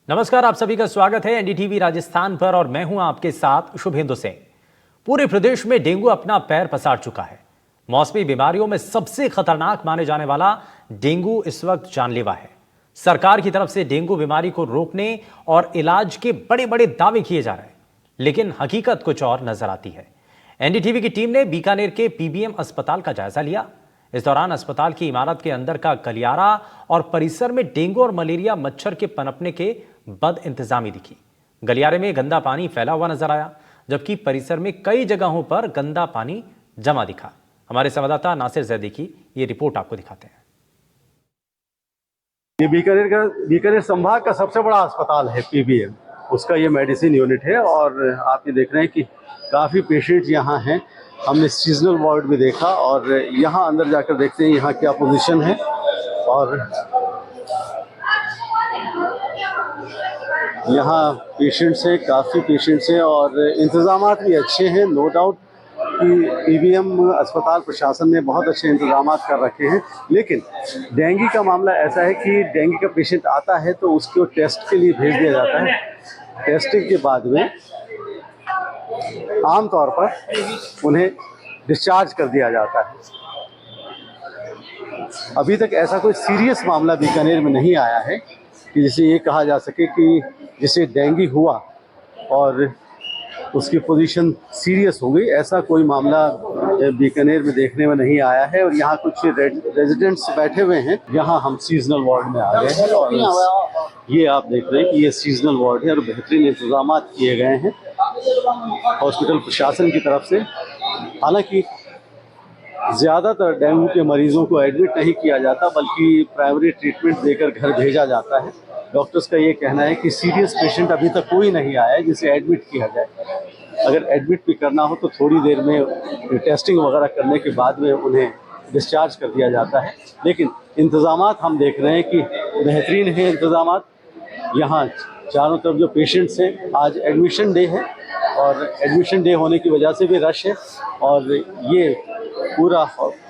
नमस्कार, आप सभी का स्वागत है एनडीटीवी राजस्थान पर और मैं हूं आपके साथ शुभेंदु सिंह। पूरे प्रदेश में डेंगू अपना पैर पसार चुका है। मौसमी बीमारियों में सबसे खतरनाक माने जाने वाला डेंगू इस वक्त जानलेवा है। सरकार की तरफ से डेंगू बीमारी को रोकने और इलाज के बड़े बड़े दावे किए जा रहे हैं, लेकिन हकीकत कुछ और नजर आती है। एनडीटीवी की टीम ने बीकानेर के पीबीएम अस्पताल का जायजा लिया। इस दौरान अस्पताल की इमारत के अंदर का गलियारा और परिसर में डेंगू और मलेरिया मच्छर के पनपने के बद इंतजामी दिखी। गलियारे में गंदा पानी फैला हुआ नजर आया, जबकि परिसर में कई जगहों पर गंदा पानी जमा दिखा। हमारे संवाददाता नासिर जैदी की ये रिपोर्ट आपको दिखाते हैं। ये बीकानेर संभाग का सबसे बड़ा अस्पताल है पीबीएम, उसका ये मेडिसिन यूनिट है और आप ये देख रहे हैं कि काफ़ी पेशेंट्स यहाँ हैं। हमने सीजनल वार्ड भी देखा और यहाँ अंदर जाकर देखते हैं यहाँ क्या पोजीशन है। और यहाँ पेशेंट्स हैं, काफ़ी पेशेंट्स हैं और इंतज़ामात भी अच्छे हैं। नो डाउट कि पीबीएम अस्पताल प्रशासन ने बहुत अच्छे इंतज़ामात कर रखे हैं, लेकिन डेंगू का मामला ऐसा है कि डेंगू का पेशेंट आता है तो उसको टेस्ट के लिए भेज दिया जाता है। टेस्टिंग के बाद में आमतौर पर उन्हें डिस्चार्ज कर दिया जाता है। अभी तक ऐसा कोई सीरियस मामला बीकानेर में नहीं आया है कि जिसे ये कहा जा सके कि जिसे डेंगू हुआ और उसकी पोजीशन सीरियस हो गई। ऐसा कोई मामला बीकानेर में देखने में नहीं आया है। और यहाँ कुछ रेजिडेंट्स बैठे हुए हैं। यहाँ हम सीजनल वार्ड में आ गए हैं और ये आप देख रहे हैं कि ये सीजनल वार्ड है और बेहतरीन इंतजाम किए गए हैं हॉस्पिटल प्रशासन की तरफ से। हालांकि ज़्यादातर डेंगू के मरीजों को एडमिट नहीं किया जाता, बल्कि प्राइमरी ट्रीटमेंट देकर घर भेजा जाता है। डॉक्टर्स का ये कहना है कि सीरियस पेशेंट अभी तक कोई नहीं आया है जिसे एडमिट किया जाए। अगर एडमिट भी करना हो तो थोड़ी देर में टेस्टिंग वगैरह करने के बाद में उन्हें डिस्चार्ज कर दिया जाता है। लेकिन इंतज़ामात हम देख रहे हैं कि बेहतरीन है इंतज़ामात। यहाँ चारों तरफ जो पेशेंट्स हैं, आज एडमिशन डे है और एडमिशन डे होने की वजह से भी रश है। और ये पूरा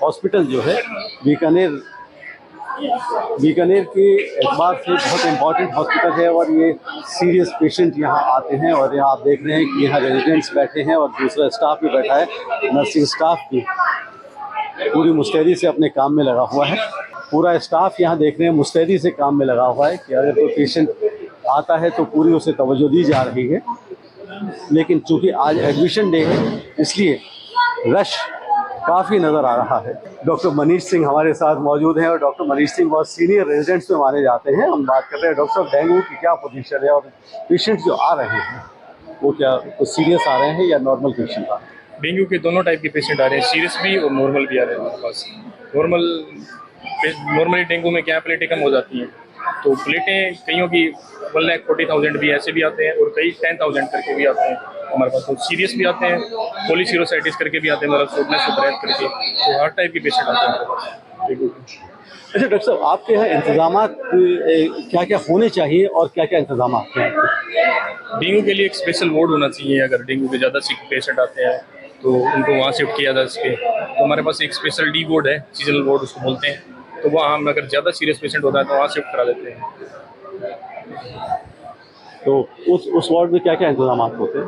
हॉस्पिटल जो है बीकानेर के एतबार से बहुत इम्पॉर्टेंट हॉस्पिटल है और ये सीरियस पेशेंट यहाँ आते हैं। और यहाँ आप देख रहे हैं कि यहाँ रेजिडेंट्स बैठे हैं और दूसरा स्टाफ भी बैठा है। नर्सिंग स्टाफ भी पूरी मुस्तैदी से अपने काम में लगा हुआ है। पूरा स्टाफ यहाँ देख रहे हैं मुस्तैदी से काम में लगा हुआ है कि अगर कोई पेशेंट आता है तो पूरी उसे तवज्जो दी जा रही है। लेकिन चूँकि आज एडमिशन डे है इसलिए रश काफ़ी नज़र आ रहा है। डॉक्टर मनीष सिंह हमारे साथ मौजूद हैं और डॉक्टर मनीष सिंह बहुत सीनियर रेजिडेंट्स में माने जाते हैं। हम बात कर रहे हैं डॉक्टर साहब, डेंगू की क्या पोजीशन है और पेशेंट्स जो आ रहे हैं वो क्या कुछ सीरियस आ रहे हैं या नॉर्मल पेशेंट आ रहे हैं? डेंगू के दोनों टाइप के पेशेंट आ रहे हैं, सीरियस भी और नॉर्मल भी आ रहे हैं हमारे पास। नॉर्मली डेंगू में क्या प्लेटें कम हो जाती हैं, तो प्लेटें कईयों की 1,40,000 भी ऐसे भी आते हैं और कई 10,000 करके भी आते हैं हमारे पास। तो सीरियस भी आते हैं, पॉलीसिरोसाइटिस करके भी आते हैं, मतलब सोडनेस सुपरैत करके। तो हर टाइप के पेशेंट आते हैं हमारे पास डेंगू के। अच्छा डॉक्टर साहब, आपके यहाँ इंतजामात क्या क्या होने चाहिए और क्या क्या इंतजाम हैं? डेंगू के लिए एक स्पेशल वार्ड होना चाहिए। अगर डेंगू के ज़्यादा सिक पेशेंट आते हैं तो उनको वहाँ शिफ्ट किया जा सके। तो हमारे पास एक स्पेशल डी वार्ड है, सीजनल वार्ड उसको बोलते हैं। तो वहाँ हम अगर ज़्यादा सीरियस पेशेंट होता है तो वहाँ शिफ्ट करा देते हैं। तो उस वार्ड में क्या क्या इंतजाम होते हैं?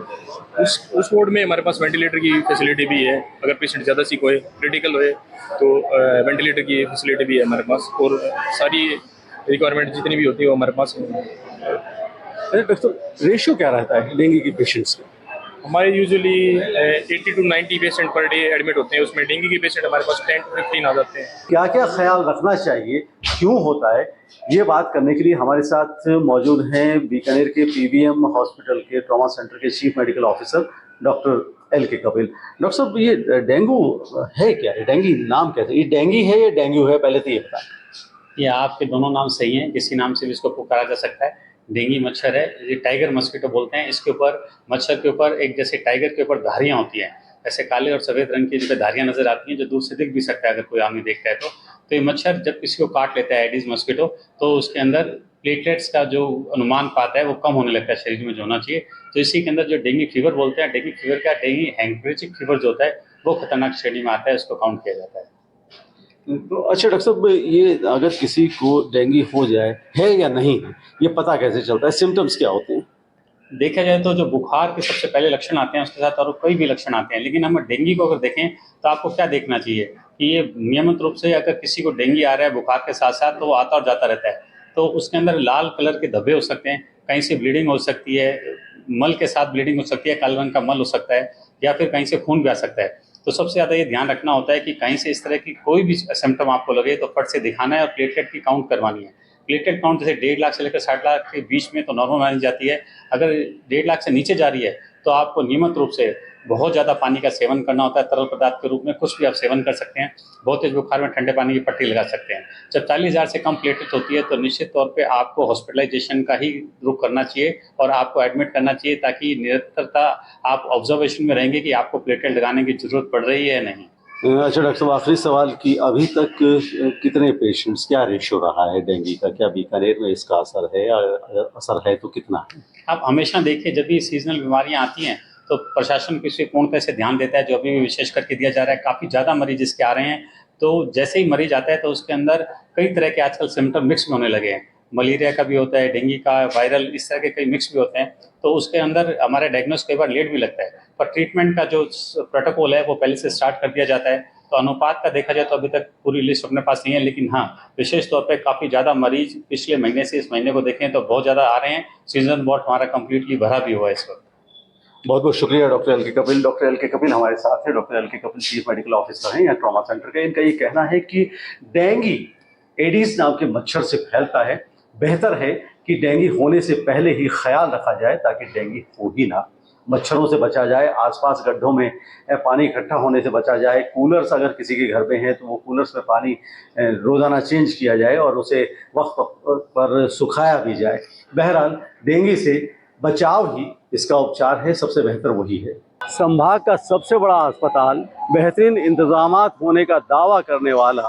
उस वार्ड में हमारे पास वेंटिलेटर की फैसिलिटी भी है। अगर पेशेंट ज़्यादा सिक होए, क्रिटिकल होए, तो वेंटिलेटर की फैसिलिटी भी है हमारे पास। और सारी रिक्वायरमेंट जितनी भी होती है वो हमारे पास है। अरे डॉक्टर, रेशियो क्या रहता है डेंगू की पेशेंट्स का? हमारे usually 80 to 90 patient per day admit होते हैं। उसमें डेंगू के पेशेंट हमारे पास 10 to 15 आ जाते हैं। क्या क्या ख्याल रखना चाहिए, क्यों होता है, ये बात करने के लिए हमारे साथ मौजूद हैं बीकानेर के पीबीएम हॉस्पिटल के ट्रॉमा सेंटर के chief medical officer doctor L के कपिल। डॉक्टर साहब, ये डेंगू है क्या? डेंगू नाम कैसे? ये डेंगू है या डेंगू है, पहले तो ये बताएं। ये आपके दोनों नाम सही हैं, किसी नाम से भी इसको पुकारा जा सकता है। डेंगू मच्छर है, ये टाइगर मस्कीटो बोलते हैं। इसके ऊपर, मच्छर के ऊपर एक जैसे टाइगर के ऊपर धारियाँ होती हैं, ऐसे काले और सफ़ेद रंग की जिन पर धारियाँ नजर आती हैं, जो दूर से दिख भी सकता है अगर कोई आदमी देखता है तो ये मच्छर जब किसी को काट लेता है, एडिस मस्कीटो, तो उसके अंदर प्लेटलेट्स का जो अनुमान पाता है वो कम होने लगता है शरीर में जो होना चाहिए। तो इसी के अंदर जो डेंगू फीवर बोलते हैं, डेंगू फीवर का डेंगू हेमोरेजिक फीवर जो होता है वो खतरनाक श्रेणी में आता है, उसको काउंट किया जाता है। तो अच्छा डॉक्टर साहब, ये अगर किसी को डेंगू हो जाए है या नहीं है, ये पता कैसे चलता है? सिम्टम्स क्या होते हैं? देखा जाए तो जो बुखार के सबसे पहले लक्षण आते हैं उसके साथ और कोई भी लक्षण आते हैं, लेकिन हम डेंगू को अगर देखें तो आपको क्या देखना चाहिए कि ये नियमित रूप से अगर किसी को डेंगू आ रहा है बुखार के साथ साथ, तो वो आता और जाता रहता है। तो उसके अंदर लाल कलर के धब्बे हो सकते हैं, कहीं से ब्लीडिंग हो सकती है, मल के साथ ब्लीडिंग हो सकती है, काले रंग का मल हो सकता है, या फिर कहीं से खून भी आ सकता है। तो सबसे ज़्यादा ये ध्यान रखना होता है कि कहीं से इस तरह की कोई भी सिम्टम आपको लगे तो फट से दिखाना है और प्लेटलेट की काउंट करवानी है। प्लेटलेट काउंट जैसे 1.5 लाख से लेकर 60 लाख के बीच में तो नॉर्मल मानी जाती है। अगर 1.5 लाख से नीचे जा रही है तो आपको नियमित रूप से बहुत ज़्यादा पानी का सेवन करना होता है, तरल पदार्थ के रूप में कुछ भी आप सेवन कर सकते हैं। बहुत तेज बुखार में ठंडे पानी की पट्टी लगा सकते हैं। जब 40,000 से कम प्लेटलेट होती है तो निश्चित तौर पे आपको हॉस्पिटलाइजेशन का ही रुख करना चाहिए और आपको एडमिट करना चाहिए, ताकि निरंतरता आप ऑब्जर्वेशन में रहेंगे कि आपको प्लेटलेट लगाने की जरूरत पड़ रही है या नहीं। अच्छा डॉक्टर साहब, आखिरी सवाल कि अभी तक कितने पेशेंट्स, क्या रेशियो रहा है डेंगू का? क्या बीकानेर में इसका असर है, असर है तो कितना है? आप हमेशा देखिए जब भी सीजनल बीमारियां आती हैं तो प्रशासन इस पे पूर्णतः से ध्यान देता है, जो अभी भी विशेष करके दिया जा रहा है। काफ़ी ज़्यादा मरीज इसके आ रहे हैं, तो जैसे ही मरीज आता है तो उसके अंदर कई तरह के आजकल सिम्टम मिक्स भी होने लगे हैं। मलेरिया का भी होता है, डेंगू का, वायरल, इस तरह के कई मिक्स भी होते हैं। तो उसके अंदर हमारा डायग्नोस कई बार लेट भी लगता है, पर ट्रीटमेंट का जो प्रोटोकॉल है वो पहले से स्टार्ट कर दिया जाता है। तो अनुपात का देखा जाए तो अभी तक पूरी लिस्ट अपने पास नहीं है, लेकिन हाँ, विशेष तौर पे काफ़ी ज़्यादा मरीज पिछले महीने से इस महीने को देखें तो बहुत ज़्यादा आ रहे हैं। सीजन वार्ड हमारा कंप्लीटली भरा भी हुआ है इस वक्त। बहुत बहुत शुक्रिया डॉक्टर एल के कपिल। डॉक्टर एल के कपिल हमारे साथ हैं। डॉक्टर एल के कपिल चीफ मेडिकल ऑफिसर हैं यहाँ ट्रॉमा सेंटर के। इनका ये कहना है कि डेंगू एडीज नाम के मच्छर से फैलता है। बेहतर है कि डेंगू होने से पहले ही ख्याल रखा जाए ताकि डेंगू हो ही ना, मच्छरों से बचा जाए, आसपास गड्ढों में पानी इकट्ठा होने से बचा जाए। कूलर्स अगर किसी के घर में है तो वो कूलर्स में पानी रोज़ाना चेंज किया जाए और उसे वक्त पर सुखाया भी जाए। बहरहाल डेंगू से बचाव ही इसका उपचार है, सबसे बेहतर वही है। संभाग का सबसे बड़ा अस्पताल, बेहतरीन इंतजामात होने का दावा करने वाला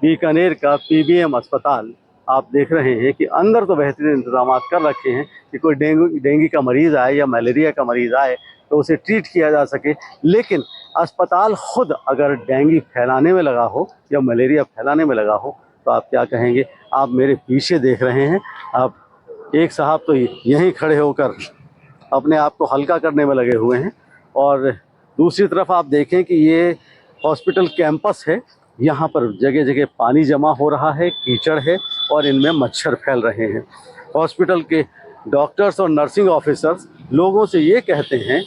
बीकानेर का पीबीएम अस्पताल, आप देख रहे हैं कि अंदर तो बेहतरीन इंतजामात कर रखे हैं कि कोई डेंगू का मरीज़ आए या मलेरिया का मरीज़ आए तो उसे ट्रीट किया जा सके। लेकिन अस्पताल खुद अगर डेंगू फैलाने में लगा हो या मलेरिया फैलाने में लगा हो तो आप क्या कहेंगे? आप मेरे पीछे देख रहे हैं, आप एक साहब तो यहीं खड़े होकर अपने आप को हल्का करने में लगे हुए हैं और दूसरी तरफ आप देखें कि ये हॉस्पिटल कैंपस है। यहाँ पर जगह जगह पानी जमा हो रहा है, कीचड़ है और इनमें मच्छर फैल रहे हैं। हॉस्पिटल के डॉक्टर्स और नर्सिंग ऑफिसर्स लोगों से ये कहते हैं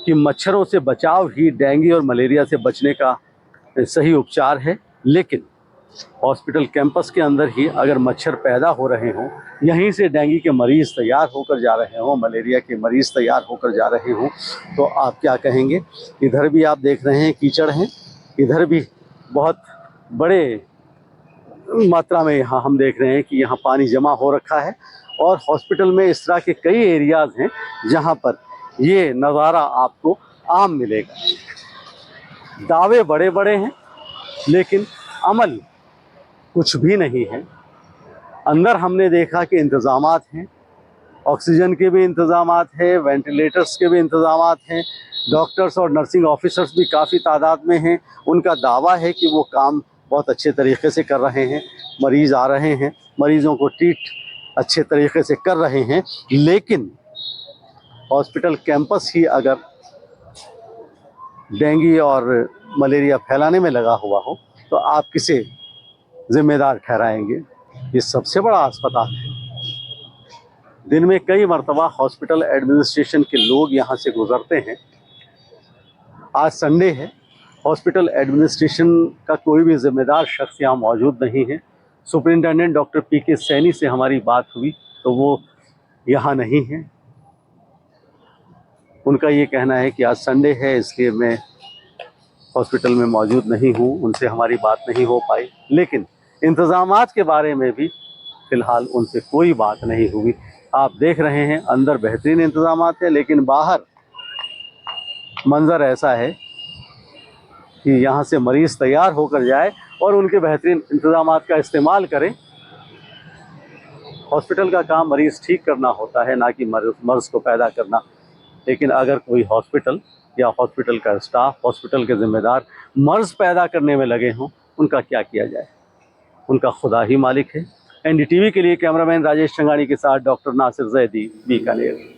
कि मच्छरों से बचाव ही डेंगू और मलेरिया से बचने का सही उपचार है। लेकिन हॉस्पिटल कैंपस के अंदर ही अगर मच्छर पैदा हो रहे हों, यहीं से डेंगू के मरीज़ तैयार होकर जा रहे हों, मलेरिया के मरीज़ तैयार होकर जा रहे हों, तो आप क्या कहेंगे? इधर भी आप देख रहे हैं कीचड़ हैं, इधर भी बहुत बड़े मात्रा में यहाँ हम देख रहे हैं कि यहाँ पानी जमा हो रखा है। और हॉस्पिटल में इस तरह के कई एरियाज़ हैं जहाँ पर ये नज़ारा आपको आम मिलेगा। दावे बड़े बड़े हैं लेकिन अमल कुछ भी नहीं है। अंदर हमने देखा कि इंतज़ामात हैं, ऑक्सीजन के भी इंतज़ामात हैं, वेंटिलेटर्स के भी इंतज़ामात हैं, डॉक्टर्स और नर्सिंग ऑफिसर्स भी काफ़ी तादाद में हैं। उनका दावा है कि वो काम बहुत अच्छे तरीके से कर रहे हैं, मरीज़ आ रहे हैं, मरीज़ों को ट्रीट अच्छे तरीके से कर रहे हैं। लेकिन हॉस्पिटल कैंपस ही अगर डेंगू और मलेरिया फैलाने में लगा हुआ हो तो आप किसे जिम्मेदार ठहराएंगे? ये सबसे बड़ा अस्पताल है। दिन में कई मरतबा हॉस्पिटल एडमिनिस्ट्रेशन के लोग यहाँ से गुजरते हैं। आज संडे है, हॉस्पिटल एडमिनिस्ट्रेशन का कोई भी जिम्मेदार शख्स यहाँ मौजूद नहीं है। सुपरिंटेंडेंट डॉक्टर पीके सैनी से हमारी बात हुई तो वो यहाँ नहीं है। उनका ये कहना है कि आज संडे है इसलिए मैं हॉस्पिटल में मौजूद नहीं हूँ, उनसे हमारी बात नहीं हो पाई। लेकिन इंतज़ामात के बारे में भी फ़िलहाल उनसे कोई बात नहीं हुई। आप देख रहे हैं अंदर बेहतरीन इंतज़ामात है, लेकिन बाहर मंज़र ऐसा है कि यहाँ से मरीज़ तैयार होकर जाए और उनके बेहतरीन इंतज़ामात का इस्तेमाल करें। हॉस्पिटल का काम मरीज़ ठीक करना होता है, ना कि मर्ज़ को पैदा करना। लेकिन अगर कोई हॉस्पिटल या हॉस्पिटल का स्टाफ, हॉस्पिटल के ज़िम्मेदार मर्ज़ पैदा करने में लगे हों उनका क्या किया जाए, उनका खुदा ही मालिक है। एनडीटीवी के लिए कैमरामैन राजेश चंगानी के साथ डॉक्टर नासिर जैदी, बीकानेर।